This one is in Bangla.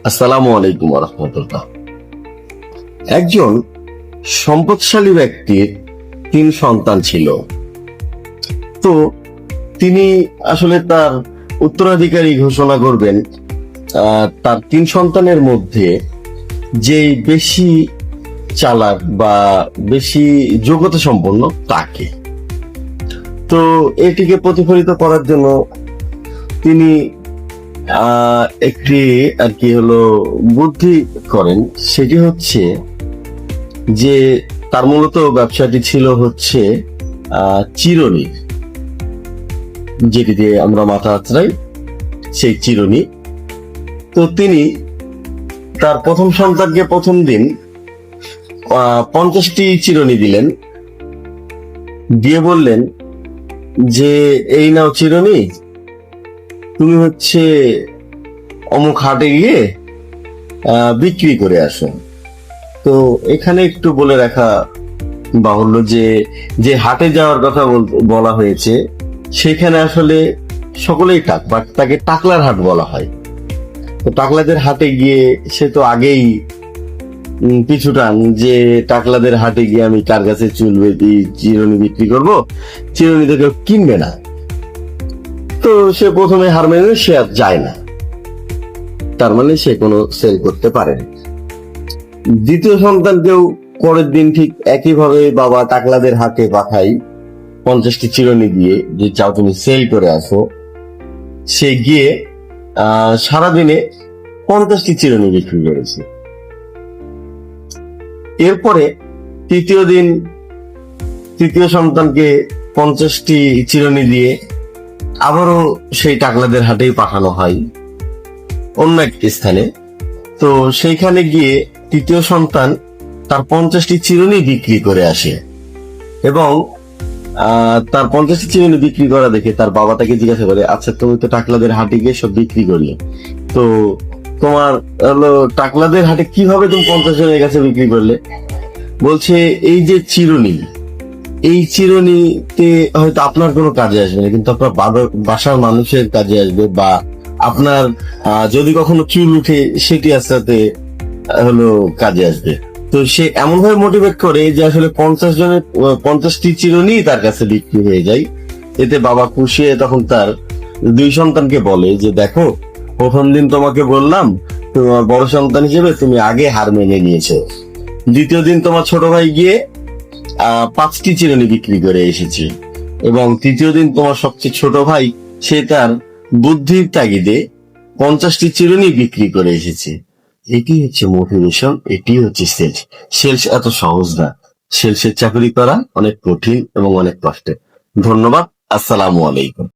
আসসালামু আলাইকুম রহমতুল্লাহ। একজন সম্পদশালী ব্যক্তির 3 সন্তান ছিল। তো তিনি আসলে তার উত্তরাধিকারী ঘোষণা করবেন তার 3 সন্তানের মধ্যে যে বেশি চালাক বা বেশি যোগ্যতা সম্পন্ন তাকে। তো এটিকে প্রতিফলিত করার জন্য তিনি একটি আর কি হলো বুদ্ধি করেন। সেটি হচ্ছে যে তার মূলত ব্যবসাটি ছিল হচ্ছে চিরুনি, যেটি দিয়ে আমরা মাথা আঁচড়াই, সেই চিরুনি। তো তিনি তার প্রথম সন্তানকে প্রথম দিন 50টি চিরুনি দিলেন, দিয়ে বললেন যে এই নাও চিরুনি, তুমি হচ্ছে অমুক হাটে গিয়ে বিক্রি করে আসো। তো এখানে একটু বলে রাখা বাহুল্য যে যে হাটে যাওয়ার কথা বলা হয়েছে সেখানে আসলে সকলেই বাট তাকে টাকলার হাট বলা হয়। তো টাকলাদের হাটে গিয়ে সে তো আগেই পিছুটান যে টাকলাদের হাটে গিয়ে আমি কার কাছে চিরুনি বিক্রি করব, চিরুনি তো কেউ কিনবে না। তো সে প্রথমে হার মেনে সে আর যায় না, তার মানে সে কোনো সেল করতে পারে না। দ্বিতীয় সন্তানকেও পরের দিন ঠিক একইভাবে বাবা টাকলাদের হাটে পাঠাই 50টি চিরুনি দিয়ে, যে চাও তুমি সেল করে আসো। সে গিয়ে সারাদিনে 50টি চিরুনি বিক্রি করেছে। এরপরে তৃতীয় সন্তানকে 50টি চিরুনি দিয়ে আবারও সেই টাকলাদের হাটেই পাঠানো হয় অন্য একটি স্থানে। তো সেইখানে গিয়ে তৃতীয় সন্তান তার 50টি চিরুনি বিক্রি করে আসে এবং তার 50টি চিরুনি বিক্রি করা দেখে তার বাবা তাকে জিজ্ঞাসা করে, আচ্ছা তুমি তো টাকলাদের হাটে গিয়ে সব বিক্রি করলে, তো তোমার হলো টাকলাদের হাটে কিভাবে তুমি 50 জনের কাছে বিক্রি করলে? বলছে এই যে চিরুনি, এই চিরুনিতে হয়তো আপনার কোনো কাজে আসবে না, কিন্তু আপনার বাসার মানুষের কাজে আসবে, বা আপনার যদি কখনো চুল উঠে সেটি আস্তে হলো কাজে আসবে। তো সে এমন ভাবে মোটিভেট করে যে আসলে 50টি চিরুনি তার কাছে বিক্রি হয়ে যায়। এতে বাবা খুশি হয়ে তখন তার 2 সন্তানকে বলে যে দেখো, প্রথম দিন তোমাকে বললাম তোমার বড় সন্তান হিসেবে তুমি আগে হার মেনে নিয়েছো, দ্বিতীয় দিন তোমার ছোট ভাই গিয়ে 5টি চিরুনি বিক্রি করে এসেছে, এবং তৃতীয় দিন তোমার সবচেয়ে ছোট ভাই সে তার বুদ্ধির তাগিদে 50টি চিরুনি বিক্রি করে এসেছে। এটি হচ্ছে মোটিভেশন, এটি হচ্ছে সেলস। সেলস এত সহজ না, সেলসের চাকরি করা অনেক কঠিন এবং অনেক কষ্টের। ধন্যবাদ। আসসালামু আলাইকুম।